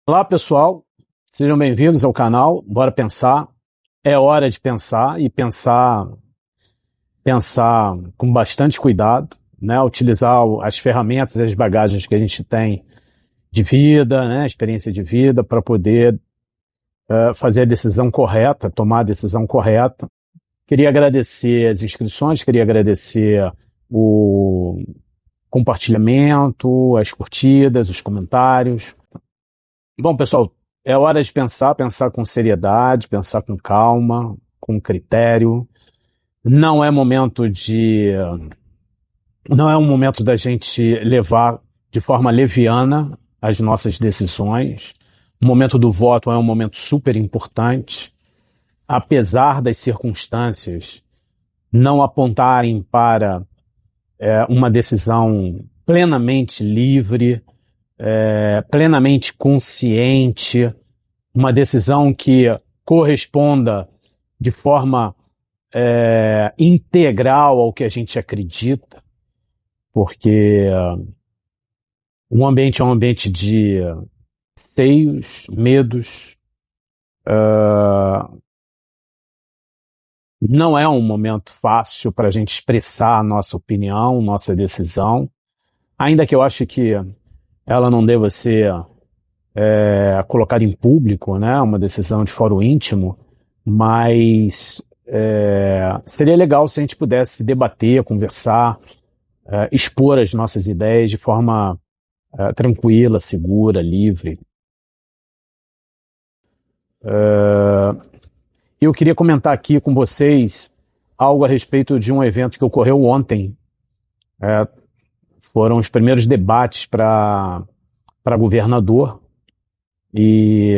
Olá, pessoal. Sejam bem-vindos ao canal. Bora pensar. É hora de pensar e pensar com bastante cuidado, né? Utilizar as ferramentas e as bagagens que a gente tem de vida, né? Experiência de vida para poder fazer a decisão correta, tomar a decisão correta. Queria agradecer as inscrições, queria agradecer o compartilhamento, as curtidas, os comentários. Bom, pessoal, é hora de pensar com seriedade, pensar com calma, com critério. Não é momento de, não é um momento da gente levar de forma leviana as nossas decisões. O momento do voto é um momento super importante, apesar das circunstâncias não apontarem para uma decisão plenamente livre, plenamente consciente, uma decisão que corresponda de forma integral ao que a gente acredita, porque o ambiente é um ambiente de receios, medos, não é um momento fácil para a gente expressar a nossa opinião, nossa decisão, ainda que eu acho que ela não deva ser colocada em público, né, uma decisão de fórum íntimo, mas seria legal se a gente pudesse debater, conversar, expor as nossas ideias de forma tranquila, segura, livre. Eu queria comentar aqui com vocês algo a respeito de um evento que ocorreu ontem. Foram os primeiros debates para governador e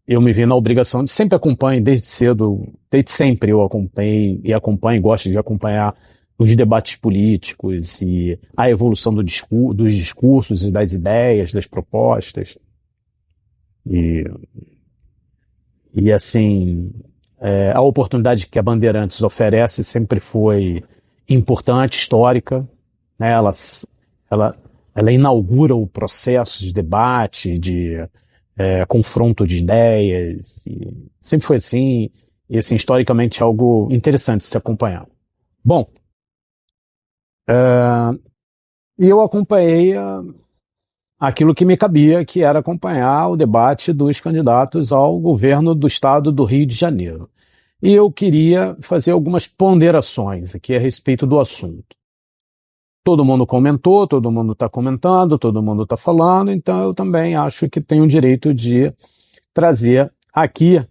eu me vi na obrigação de sempre acompanho desde cedo, desde sempre eu acompanhei e acompanho, gosto de acompanhar os debates políticos e a evolução dos discursos e das ideias, das propostas. E assim, a oportunidade que a Bandeirantes oferece sempre foi importante, histórica, né? Ela inaugura o processo de debate, de confronto de ideias, e sempre foi assim, e assim, historicamente algo interessante de se acompanhar. Bom, e eu acompanhei aquilo que me cabia, que era acompanhar o debate dos candidatos ao governo do estado do Rio de Janeiro. E eu queria fazer algumas ponderações aqui a respeito do assunto. Todo mundo comentou, todo mundo está comentando, todo mundo está falando, então eu também acho que tenho o direito de trazer aqui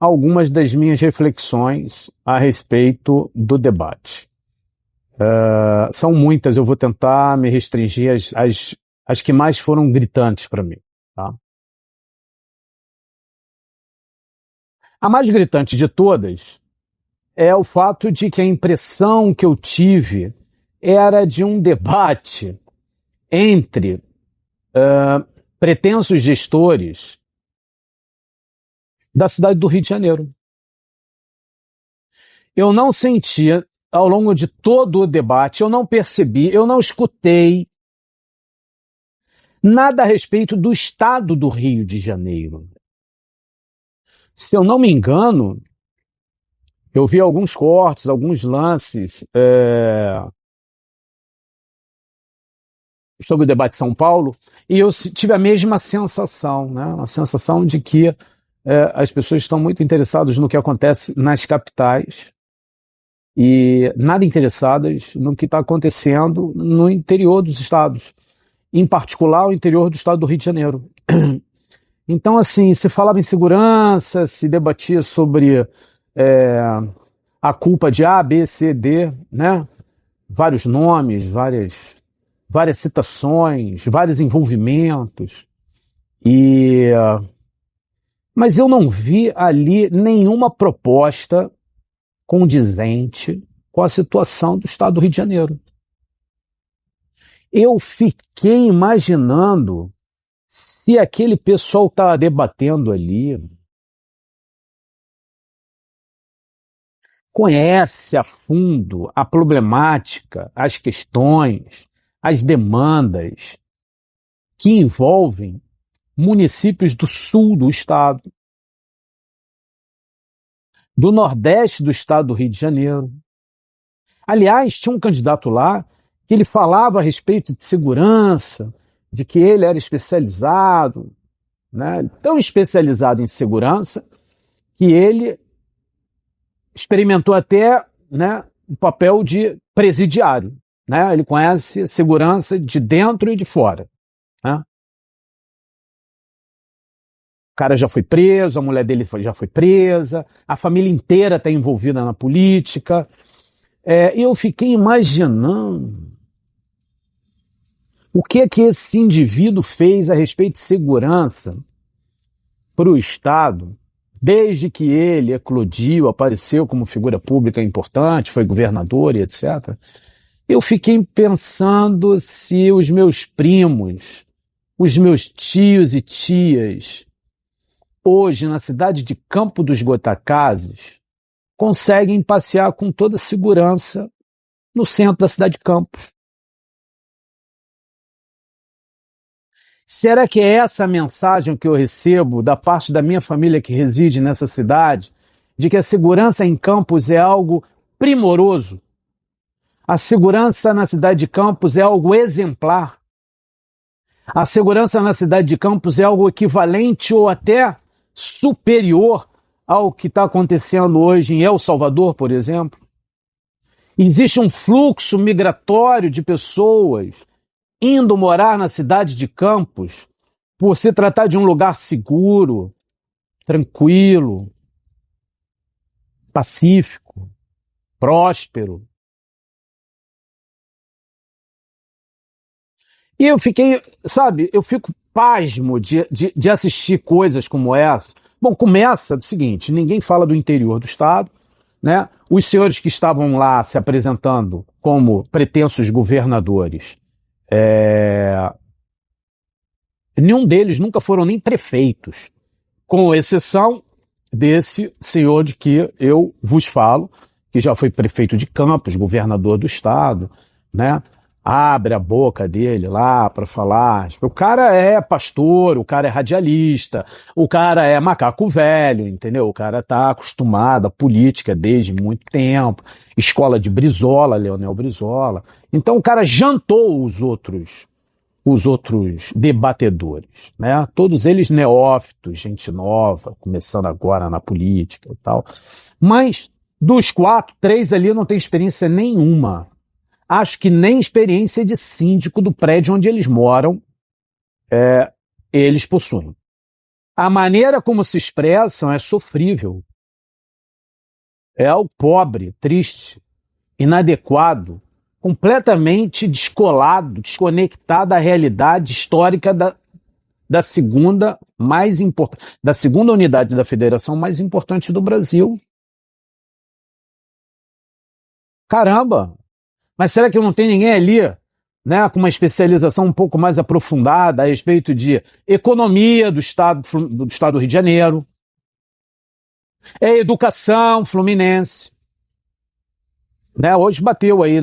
algumas das minhas reflexões a respeito do debate. São muitas, eu vou tentar me restringir às que mais foram gritantes para mim. Tá? A mais gritante de todas é o fato de que a impressão que eu tive era de um debate entre pretensos gestores da cidade do Rio de Janeiro. Eu não senti, ao longo de todo o debate, eu não percebi, eu não escutei nada a respeito do estado do Rio de Janeiro. Se eu não me engano, eu vi alguns cortes, alguns lances sobre o debate de São Paulo, e eu tive a mesma sensação, né? A sensação de que as pessoas estão muito interessadas no que acontece nas capitais e nada interessadas no que está acontecendo no interior dos estados, em particular o interior do estado do Rio de Janeiro. Então, assim, se falava em segurança, se debatia sobre a culpa de A, B, C, D, né? Vários nomes, várias citações, vários envolvimentos. Mas eu não vi ali nenhuma proposta condizente com a situação do estado do Rio de Janeiro. Eu fiquei imaginando se aquele pessoal está debatendo ali conhece a fundo a problemática, as questões, as demandas que envolvem municípios do sul do estado, do nordeste do estado do Rio de Janeiro. Aliás, tinha um candidato lá que ele falava a respeito de segurança, de que ele era especializado, né? Tão especializado em segurança que ele experimentou até, né, o papel de presidiário. Né? Ele conhece segurança de dentro e de fora. Né? O cara já foi preso, a mulher dele já foi presa, a família inteira está envolvida na política. E eu fiquei imaginando o que é que esse indivíduo fez a respeito de segurança para o Estado, desde que ele eclodiu, apareceu como figura pública importante, foi governador e etc. Eu fiquei pensando se os meus primos, os meus tios e tias, hoje na cidade de Campo dos Goitacazes, conseguem passear com toda segurança no centro da cidade de Campos. Será que é essa a mensagem que eu recebo da parte da minha família que reside nessa cidade, de que a segurança em Campos é algo primoroso? A segurança na cidade de Campos é algo exemplar? A segurança na cidade de Campos é algo equivalente ou até superior ao que está acontecendo hoje em El Salvador, por exemplo? Existe um fluxo migratório de pessoas indo morar na cidade de Campos por se tratar de um lugar seguro, tranquilo, pacífico, próspero. E eu fiquei, sabe, eu fico pasmo de assistir coisas como essa. Bom, começa do seguinte, ninguém fala do interior do estado, né? Os senhores que estavam lá se apresentando como pretensos governadores, nenhum deles nunca foram nem prefeitos, com exceção desse senhor de que eu vos falo, que já foi prefeito de Campos, governador do estado, né? Abre a boca dele lá para falar. O cara é pastor, o cara é radialista, o cara é macaco velho, entendeu? O cara tá acostumado à política desde muito tempo, escola de Brizola, Leonel Brizola. Então o cara jantou os outros debatedores, né? Todos eles neófitos, gente nova, começando agora na política e tal. Mas dos 4, 3 ali não tem experiência nenhuma. Acho que nem experiência de síndico do prédio onde eles moram eles possuem. A maneira como se expressam é sofrível. É algo pobre, triste, inadequado, completamente descolado, desconectado da realidade histórica da segunda da segunda unidade da federação mais importante do Brasil. Caramba! Mas será que não tem ninguém ali, né, com uma especialização um pouco mais aprofundada a respeito de economia do estado do Rio de Janeiro, educação fluminense, né? Hoje bateu aí,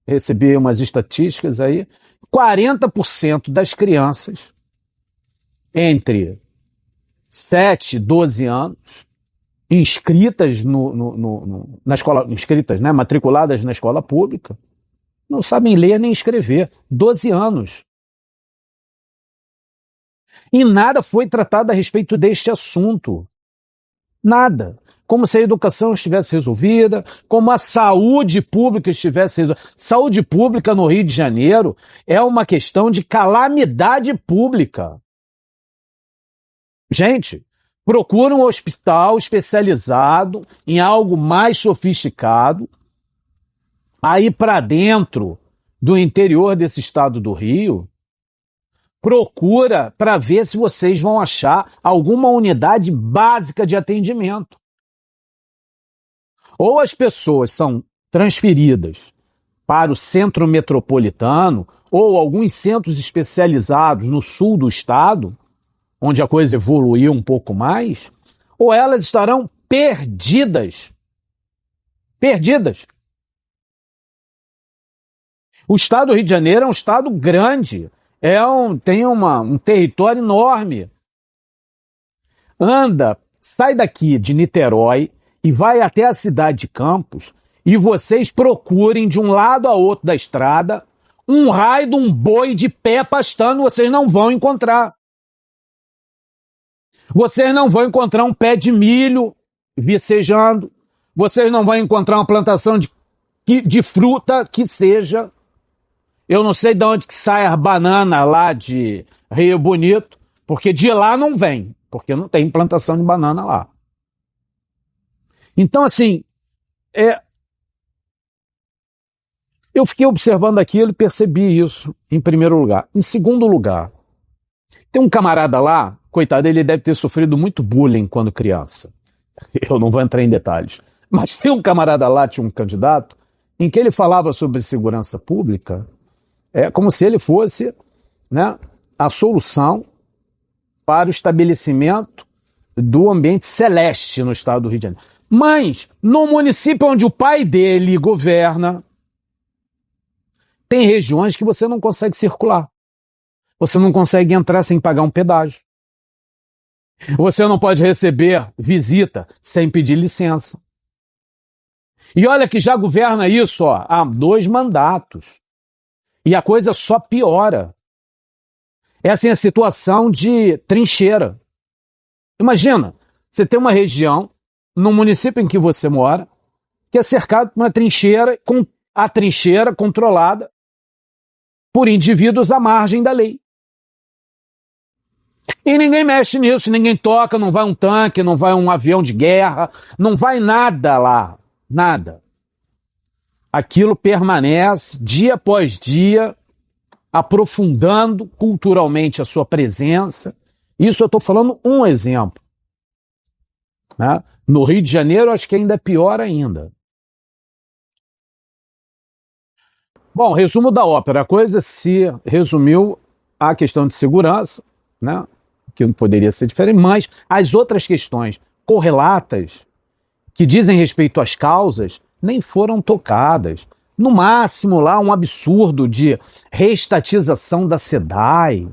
recebi umas estatísticas aí, 40% das crianças entre 7 e 12 anos inscritas na escola, inscritas, né, matriculadas na escola pública, não sabem ler nem escrever. 12 anos. E nada foi tratado a respeito deste assunto. Nada. Como se a educação estivesse resolvida, como a saúde pública estivesse resolvida. Saúde pública no Rio de Janeiro é uma questão de calamidade pública. Gente, procura um hospital especializado em algo mais sofisticado, aí para dentro do interior desse estado do Rio, procura para ver se vocês vão achar alguma unidade básica de atendimento. Ou as pessoas são transferidas para o centro metropolitano ou alguns centros especializados no sul do estado, onde a coisa evoluiu um pouco mais, ou elas estarão perdidas. Perdidas. O estado do Rio de Janeiro é um estado grande, Tem um território enorme. Anda, sai daqui de Niterói e vai até a cidade de Campos e vocês procurem de um lado a outro da estrada um raio de um boi de pé pastando, vocês não vão encontrar. Vocês não vão encontrar um pé de milho vicejando. Vocês não vão encontrar uma plantação de fruta que seja. Eu não sei de onde que sai a banana lá de Rio Bonito, porque de lá não vem, porque não tem plantação de banana lá. Então, assim, eu fiquei observando aquilo e percebi isso, em primeiro lugar. Em segundo lugar, tem um camarada lá, coitado, ele deve ter sofrido muito bullying quando criança. Eu não vou entrar em detalhes. Mas tem um camarada lá, tinha um candidato, em que ele falava sobre segurança pública, como se ele fosse, né, a solução para o estabelecimento do ambiente celeste no estado do Rio de Janeiro. Mas, no município onde o pai dele governa, tem regiões que você não consegue circular. Você não consegue entrar sem pagar um pedágio. Você não pode receber visita sem pedir licença. E olha que já governa isso há 2 mandatos. E a coisa só piora. É assim a situação de trincheira. Imagina, você tem uma região, no município em que você mora, que é cercado por uma trincheira, com a trincheira controlada por indivíduos à margem da lei. E ninguém mexe nisso, ninguém toca, não vai um tanque, não vai um avião de guerra, não vai nada lá, nada. Aquilo permanece dia após dia, aprofundando culturalmente a sua presença. Isso eu estou falando um exemplo. Né? No Rio de Janeiro, acho que ainda é pior ainda. Bom, resumo da ópera. A coisa se resumiu à questão de segurança, né? Que não poderia ser diferente, mas as outras questões correlatas, que dizem respeito às causas, nem foram tocadas. No máximo lá um absurdo de reestatização da SEDAI,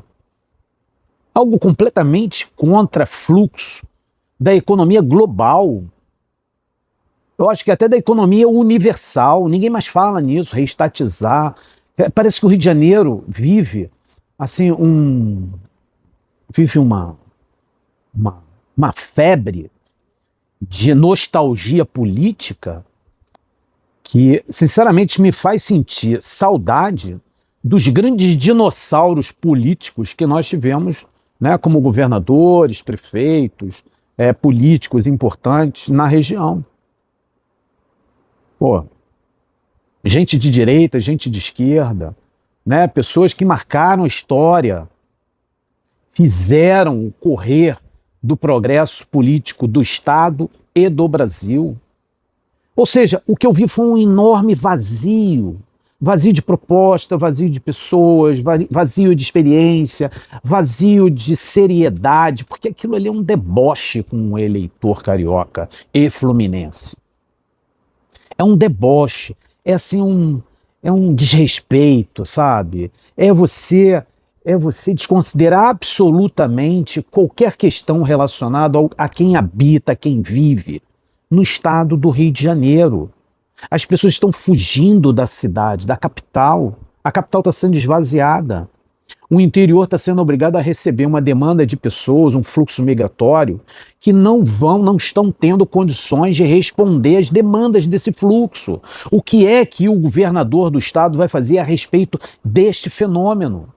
algo completamente contra fluxo da economia global. Eu acho que até da economia universal, ninguém mais fala nisso, reestatizar. Parece que o Rio de Janeiro vive assim vive uma febre de nostalgia política que, sinceramente, me faz sentir saudade dos grandes dinossauros políticos que nós tivemos, né, como governadores, prefeitos, políticos importantes na região. Pô, gente de direita, gente de esquerda, né, pessoas que marcaram a história, fizeram o correr do progresso político do Estado e do Brasil. Ou seja, o que eu vi foi um enorme vazio. Vazio de proposta, vazio de pessoas, vazio de experiência, vazio de seriedade, porque aquilo ali é um deboche com o eleitor carioca e fluminense. É um deboche, é assim é um desrespeito, sabe? É você desconsiderar absolutamente qualquer questão relacionada a quem habita, a quem vive no estado do Rio de Janeiro. As pessoas estão fugindo da cidade, da capital. A capital está sendo esvaziada. O interior está sendo obrigado a receber uma demanda de pessoas, um fluxo migratório, que não estão tendo condições de responder às demandas desse fluxo. O que é que o governador do estado vai fazer a respeito deste fenômeno?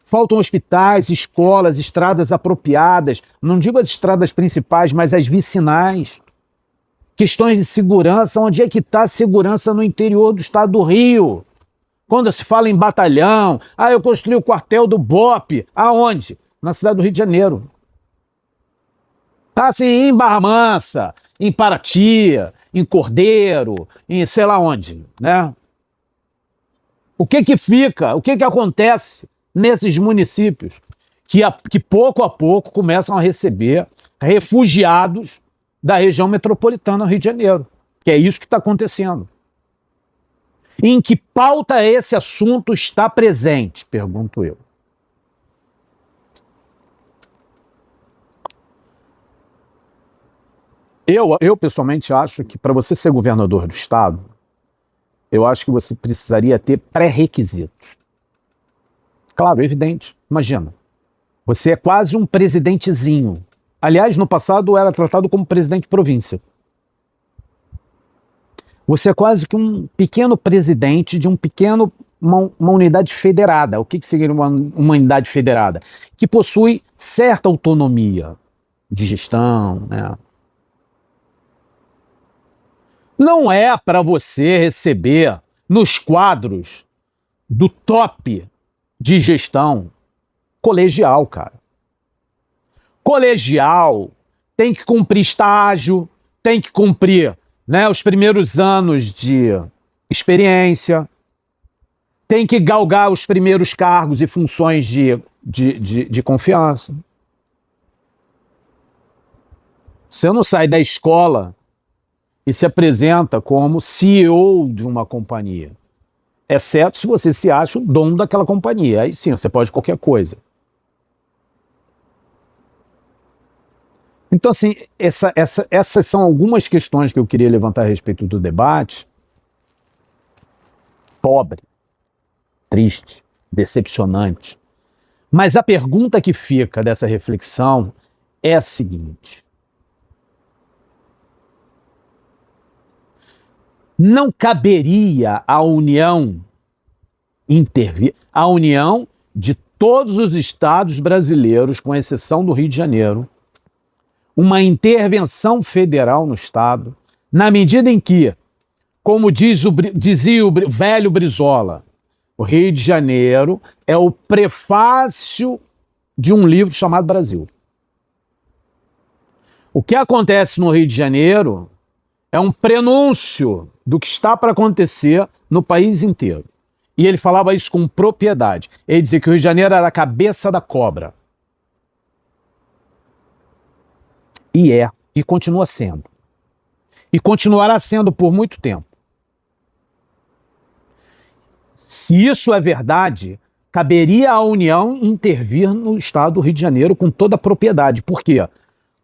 Faltam hospitais, escolas, estradas apropriadas, não digo as estradas principais, mas as vicinais. Questões de segurança, onde é que está a segurança no interior do estado do Rio? Quando se fala em batalhão, eu construí o quartel do BOPE. Aonde? Na cidade do Sim, em Barra Mansa, em Paraty, em Cordeiro, em sei lá onde, né? O que fica, o que acontece nesses municípios que pouco a pouco começam a receber refugiados da região metropolitana do Rio de Janeiro? Que é isso que está acontecendo. Em que pauta esse assunto está presente? Pergunto eu. Eu pessoalmente acho que para você ser governador do estado, eu acho que você precisaria ter pré-requisitos. Claro, evidente. Imagina, você é quase um presidentezinho. Aliás, no passado era tratado como presidente de província. Você é quase que um pequeno presidente de uma unidade federada. O que seria uma unidade federada? Que possui certa autonomia de gestão, né? Não é para você receber nos quadros do top de gestão colegial, cara. Colegial tem que cumprir estágio, tem que cumprir, né, os primeiros anos de experiência, tem que galgar os primeiros cargos e funções de confiança. Você não sai da escola e se apresenta como CEO de uma companhia, exceto se você se acha o dono daquela companhia. Aí sim, você pode qualquer coisa. Então, assim, essas são algumas questões que eu queria levantar a respeito do debate. Pobre, triste, decepcionante. Mas a pergunta que fica dessa reflexão é a seguinte: não caberia à União intervir, a União de todos os estados brasileiros, com exceção do Rio de Janeiro, uma intervenção federal no estado, na medida em que, como dizia o velho Brizola, o Rio de Janeiro é o prefácio de um livro chamado Brasil. O que acontece no Rio de Janeiro é um prenúncio do que está para acontecer no país inteiro. E ele falava isso com propriedade. Ele dizia que o Rio de Janeiro era a cabeça da cobra. E continua sendo. E continuará sendo por muito tempo. Se isso é verdade, caberia à União intervir no estado do Rio de Janeiro com toda a propriedade. Por quê?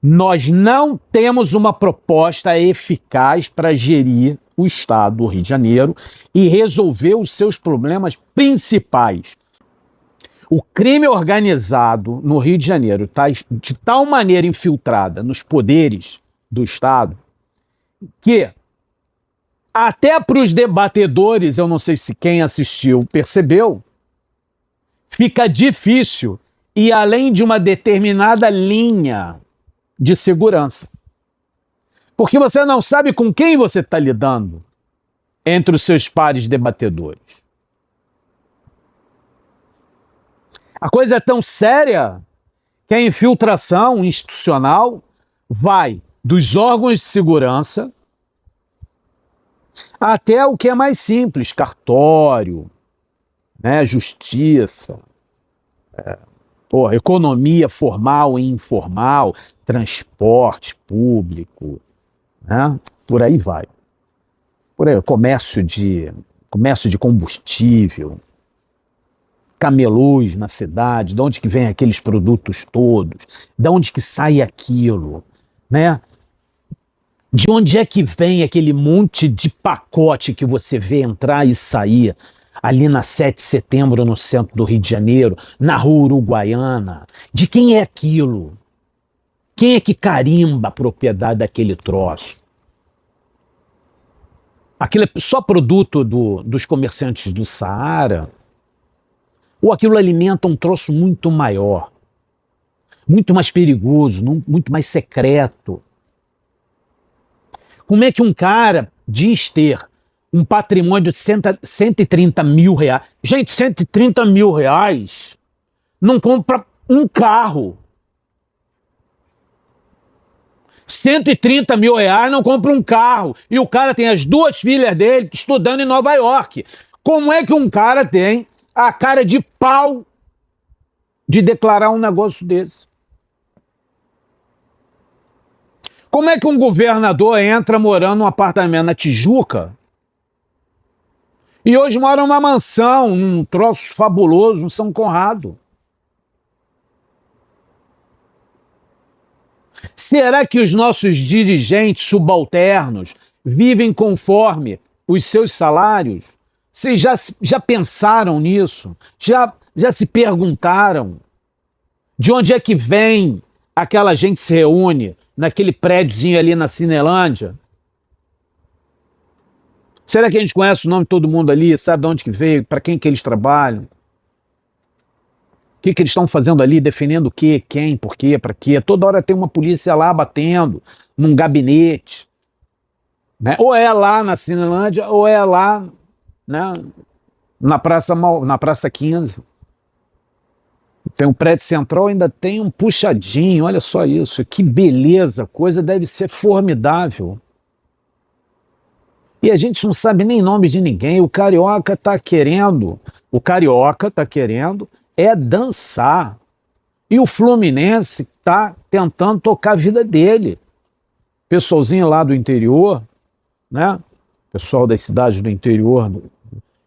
Nós não temos uma proposta eficaz para gerir o estado do Rio de Janeiro e resolver os seus problemas principais. O crime organizado no Rio de Janeiro está de tal maneira infiltrada nos poderes do estado que até para os debatedores, eu não sei se quem assistiu percebeu, fica difícil ir além de uma determinada linha de segurança. Porque você não sabe com quem você está lidando entre os seus pares debatedores. A coisa é tão séria que a infiltração institucional vai dos órgãos de segurança até o que é mais simples, cartório, né, justiça, economia formal e informal, transporte público, né, por aí vai. Por aí, comércio de combustível, camelôs na cidade, de onde que vem aqueles produtos todos, de onde que sai aquilo, né? De onde é que vem aquele monte de pacote que você vê entrar e sair ali na 7 de setembro, no centro do Rio de Janeiro, na rua Uruguaiana? De quem é aquilo? Quem é que carimba a propriedade daquele troço? Aquilo é só produto dos comerciantes do Saara? Ou aquilo alimenta um troço muito maior, muito mais perigoso, muito mais secreto? Como é que um cara diz ter um patrimônio de 130 mil reais? Gente, 130 mil reais não compra um carro. 130 mil reais não compra um carro. E o cara tem as duas filhas dele estudando em Nova York. Como é que um cara tem a cara de pau de declarar um negócio desse? Como é que um governador entra morando num apartamento na Tijuca E hoje moram numa mansão, num troço fabuloso, no São Conrado. Será que os nossos dirigentes subalternos vivem conforme os seus salários? Vocês já pensaram nisso? Já se perguntaram de onde é que vem aquela gente se reúne naquele prédiozinho ali na Cinelândia? Será que a gente conhece o nome de todo mundo ali, sabe de onde que veio, para quem que eles trabalham? O que eles estão fazendo ali, defendendo o quê, quem, por quê, para quê? Toda hora tem uma polícia lá batendo num gabinete. Né? Ou é lá na Cinelândia, ou é lá, né, na Praça 15. Tem um prédio central, ainda tem um puxadinho, olha só isso, que beleza, a coisa deve ser formidável. E a gente não sabe nem nome de ninguém, o carioca tá querendo é dançar. E o Fluminense tá tentando tocar a vida dele. Pessoalzinho lá do interior, né? Pessoal das cidades do interior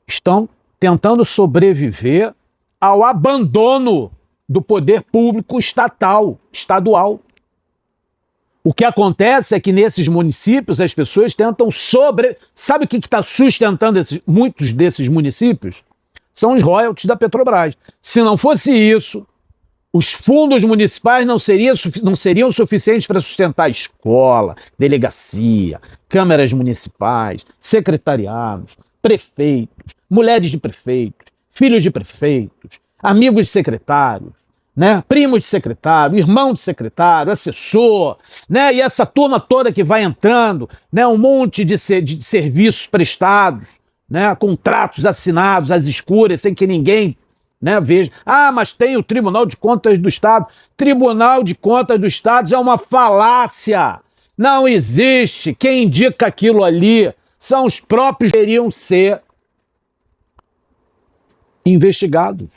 estão tentando sobreviver ao abandono do poder público estadual. O que acontece é que nesses municípios as pessoas tentam Sabe o que está sustentando muitos desses municípios? São os royalties da Petrobras. Se não fosse isso, os fundos municipais não seriam suficientes para sustentar escola, delegacia, câmaras municipais, secretariados, prefeitos, mulheres de prefeitos, filhos de prefeitos, amigos de secretários, né? Primos de secretário, irmão de secretário, assessor, né? E essa turma toda que vai entrando, né? Um monte de serviços prestados, né? Contratos assinados às escuras, sem que ninguém, né, veja. Ah, mas tem o Tribunal de Contas do Estado. Tribunal de Contas do Estado é uma falácia. Não existe. Quem indica aquilo ali são os próprios que deveriam ser investigados.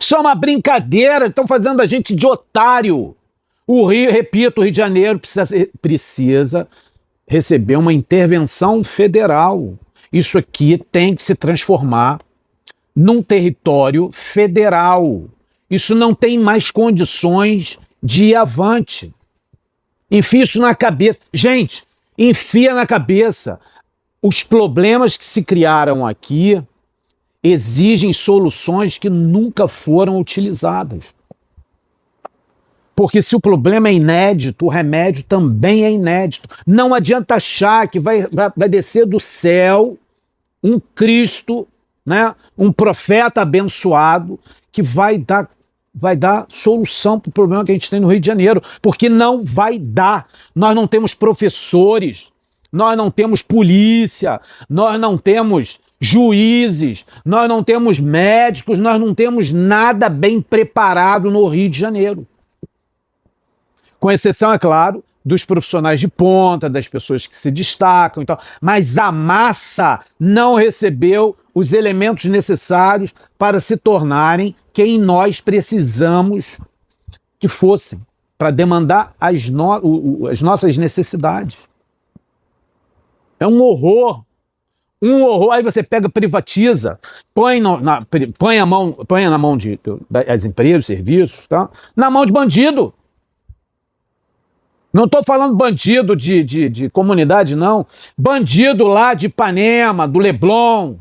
Isso é uma brincadeira, estão fazendo a gente de otário. O Rio de Janeiro precisa receber uma intervenção federal. Isso aqui tem que se transformar num território federal. Isso não tem mais condições de ir avante. Enfia isso na cabeça. Gente, enfia na cabeça. Os problemas que se criaram aqui exigem soluções que nunca foram utilizadas. Porque se o problema é inédito, o remédio também é inédito. Não adianta achar que vai descer do céu um Cristo, né, um profeta abençoado que vai dar solução para o problema que a gente tem no Rio de Janeiro, porque não vai dar. Nós não temos professores, nós não temos polícia, nós não temos juízes, nós não temos médicos, nós não temos nada bem preparado no Rio de Janeiro. Com exceção, é claro, dos profissionais de ponta, das pessoas que se destacam e tal. Mas a massa não recebeu os elementos necessários para se tornarem quem nós precisamos que fossem, para demandar as nossas necessidades. É um horror. Um horror. Aí você pega, privatiza, põe na mão das empresas, serviços, tá? Na mão de bandido. Não estou falando bandido de comunidade, não. Bandido lá de Ipanema, do Leblon.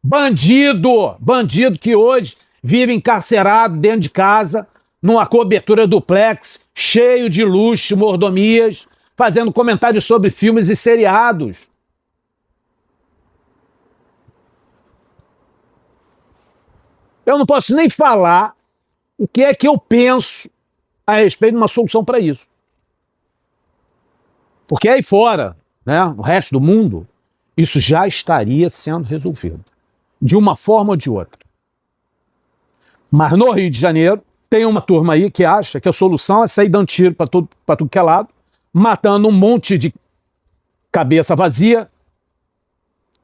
Bandido que hoje vive encarcerado dentro de casa, numa cobertura duplex, cheio de luxo, mordomias, fazendo comentários sobre filmes e seriados. Eu não posso nem falar o que é que eu penso a respeito de uma solução para isso. Porque aí fora, né, no resto do mundo, isso já estaria sendo resolvido, de uma forma ou de outra. Mas no Rio de Janeiro, tem uma turma aí que acha que a solução é sair dando tiro para tudo que é lado, matando um monte de cabeça vazia,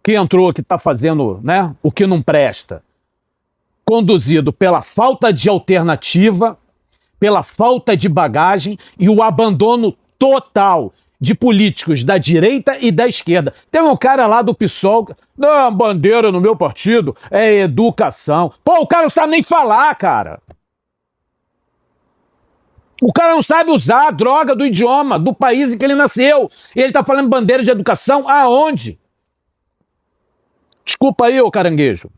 que entrou, que está fazendo, né, o que não presta, conduzido pela falta de alternativa, pela falta de bagagem e o abandono total de políticos da direita e da esquerda. Tem um cara lá do PSOL, não, bandeira no meu partido é educação. Pô, o cara não sabe nem falar, cara. O cara não sabe usar a droga do idioma do país em que ele nasceu. E ele tá falando bandeira de educação aonde? Desculpa aí, ô caranguejo.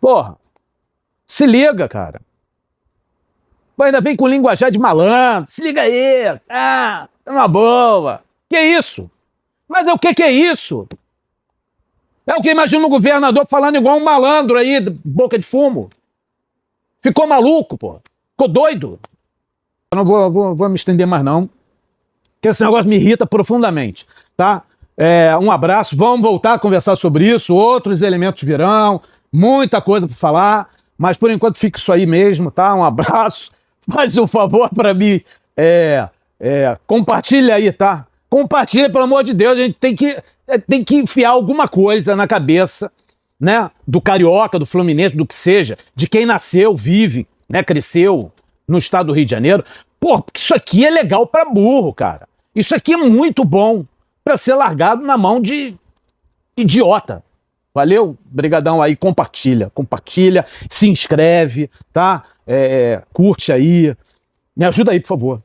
Porra, se liga, cara. Pô, ainda vem com linguajar de malandro. Se liga aí. Ah, é uma boa. Que isso? Mas o que é isso? É o que imagina um governador falando igual um malandro aí, boca de fumo. Ficou maluco, pô. Ficou doido. Eu não vou me estender mais não, porque esse negócio me irrita profundamente, tá? Um abraço, vamos voltar a conversar sobre isso, outros elementos virão, muita coisa para falar, mas por enquanto fica isso aí mesmo, tá? Um abraço, faz um favor para mim, compartilha aí, tá? Compartilha, pelo amor de Deus, a gente tem que enfiar alguma coisa na cabeça, né? Do carioca, do fluminense, do que seja, de quem nasceu, vive, né? Cresceu no estado do Rio de Janeiro. Pô, porque isso aqui é legal para burro, cara. Isso aqui é muito bom para ser largado na mão de idiota. Valeu? Brigadão aí, compartilha, se inscreve, tá? Curte aí. Me ajuda aí, por favor.